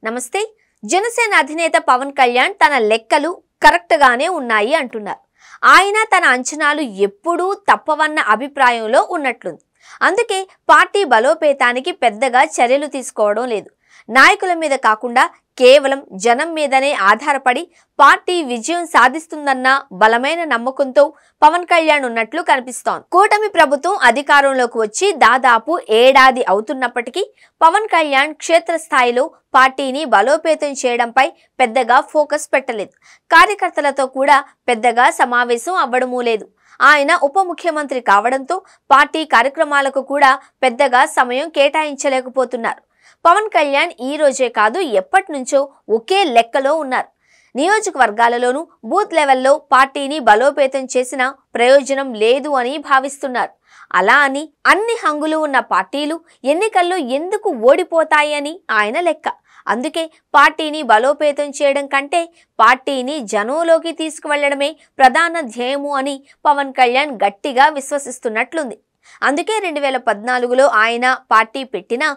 నమస్తే. జనసేన అధినేత పవన్ కళ్యాణ్ తన లెక్కలు కరెక్ట్ గానే ఉన్నాయి అంటున్నారు. ఆయన తన అంచనాలు ఎప్పుడూ తప్పవన్న అభిప్రాయంలో ఉన్నట్లుంది. అందుకే పార్టీ బలోపేతానికి పెద్దగా చర్యలు తీసుకోవడం లేదు. నాయకుల మీద కాకుండా కేవలం జనం మీదనే ఆధారపడి పార్టీ విజయం సాధిస్తుందన్న బలమైన నమ్మకంతో పవన్ కళ్యాణ్ ఉన్నట్లు కనిపిస్తోంది. కూటమి ప్రభుత్వం అధికారంలోకి వచ్చి దాదాపు ఏడాది అవుతున్నప్పటికీ పవన్ కళ్యాణ్ క్షేత్రస్థాయిలో పార్టీని బలోపేతం చేయడంపై పెద్దగా ఫోకస్ పెట్టలేదు. కార్యకర్తలతో కూడా పెద్దగా సమావేశం అవ్వడమూ లేదు. ఆయన ఉప ముఖ్యమంత్రి కావడంతో పార్టీ కార్యక్రమాలకు కూడా పెద్దగా సమయం కేటాయించలేకపోతున్నారు. పవన్ కళ్యాణ్ ఈ రోజే కాదు ఎప్పటి నుంచో ఒకే లెక్కలో ఉన్నారు. నియోజకవర్గాలలోనూ బూత్ లెవెల్లో పార్టీని బలోపేతం చేసిన ప్రయోజనం లేదు అని భావిస్తున్నారు. అలా అని అన్ని హంగులు ఉన్న పార్టీలు ఎన్నికల్లో ఎందుకు ఓడిపోతాయి అని ఆయన లెక్క. అందుకే పార్టీని బలోపేతం చేయడం కంటే పార్టీని జనంలోకి తీసుకువెళ్లడమే ప్రధాన ధ్యేయము అని పవన్ కళ్యాణ్ గట్టిగా విశ్వసిస్తున్నట్లుంది. అందుకే 2014లో ఆయన పార్టీ పెట్టినా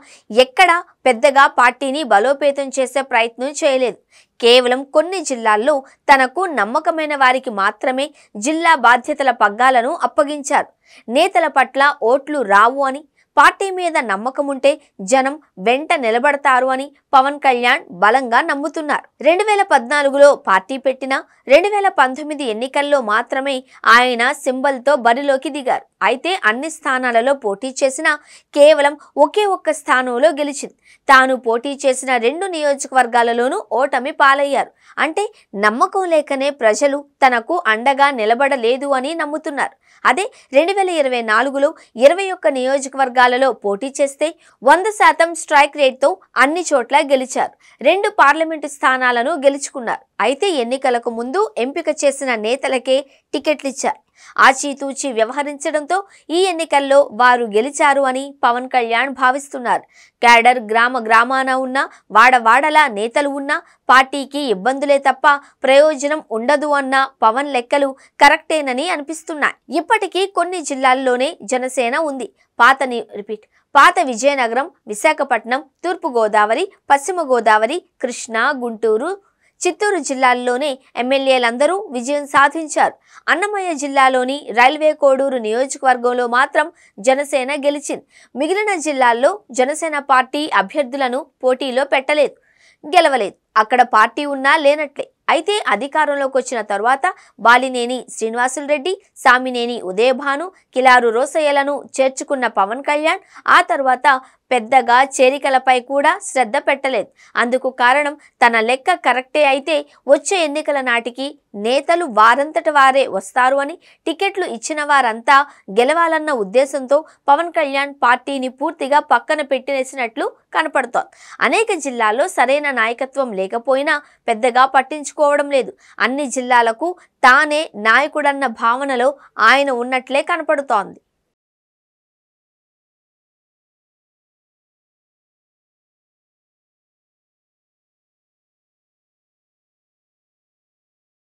ఎక్కడా పెద్దగా పార్టీని బలోపేతం చేసే ప్రయత్నం చేయలేదు. కేవలం కొన్ని జిల్లాల్లో తనకు నమ్మకమైన వారికి మాత్రమే జిల్లా బాధ్యతల పగ్గాలను అప్పగించారు. నేతల పట్ల ఓట్లు రావు అని, పార్టీ మీద నమ్మకం ఉంటే జనం వెంట నిలబడతారు అని పవన్ కళ్యాణ్ బలంగా నమ్ముతున్నారు. 2014లో పార్టీ పెట్టిన 2019 ఎన్నికల్లో మాత్రమే ఆయన సింబల్తో బరిలోకి దిగారు. అయితే అన్ని స్థానాలలో పోటీ చేసిన కేవలం ఒకే ఒక్క స్థానంలో గెలిచింది. తాను పోటీ చేసిన 2 నియోజకవర్గాలలోనూ ఓటమి పాలయ్యారు. అంటే నమ్మకం లేకనే ప్రజలు తనకు అండగా నిలబడలేదు అని నమ్ముతున్నారు. అదే 2024లో 21 నియోజకవర్గాలలో పోటీ చేస్తే 100% స్ట్రైక్ రేట్తో అన్ని చోట్ల గెలిచారు. 2 పార్లమెంటు స్థానాలను గెలుచుకున్నారు. అయితే ఎన్నికలకు ముందు ఎంపిక చేసిన నేతలకే టికెట్లు ఇచ్చారు. ఆచితూచి వ్యవహరించడంతో ఈ ఎన్నికల్లో వారు గెలిచారు అని పవన్ కళ్యాణ్ భావిస్తున్నారు. క్యాడర్ గ్రామాన ఉన్న వాడవాడలా నేతలు ఉన్నా పార్టీకి ఇబ్బందులే తప్ప ప్రయోజనం ఉండదు అన్న పవన్ లెక్కలు కరెక్టేనని అనిపిస్తున్నాయి. ఇప్పటికీ కొన్ని జిల్లాల్లోనే జనసేన ఉంది. పాత విజయనగరం, విశాఖపట్నం, తూర్పుగోదావరి, పశ్చిమ గోదావరి, కృష్ణా, గుంటూరు, చిత్తూరు జిల్లాల్లోనే ఎమ్మెల్యేలందరూ విజయం సాధించారు. అన్నమయ్య జిల్లాలోని రైల్వే కోడూరు నియోజకవర్గంలో మాత్రం జనసేన గెలిచింది. మిగిలిన జిల్లాల్లో జనసేన పార్టీ అభ్యర్థులను పోటీలో పెట్టలేదు, గెలవలేదు. అక్కడ పార్టీ ఉన్నా లేనట్లే. అయితే అధికారంలోకి వచ్చిన తరువాత బాలినేని శ్రీనివాసులరెడ్డి, సామినేని ఉదయభాను, కిలారు రోసయ్యలను చేర్చుకున్న పవన్ కళ్యాణ్ ఆ తర్వాత పెద్దగా చేరికలపై కూడా శ్రద్ధ పెట్టలేదు. అందుకు కారణం తన లెక్క కరెక్టే అయితే వచ్చే ఎన్నికల నాటికి నేతలు వారంతట వారే వస్తారు అని, టికెట్లు ఇచ్చిన వారంతా గెలవాలన్న ఉద్దేశంతో పవన్ కళ్యాణ్ పార్టీని పూర్తిగా పక్కన పెట్టేసినట్లు కనపడుతోంది. అనేక జిల్లాల్లో సరైన నాయకత్వం లేకపోయినా పెద్దగా పట్టించుకోవడం లేదు. అన్ని జిల్లాలకు తానే నాయకుడన్న భావనలో ఆయన ఉన్నట్లే కనపడుతోంది.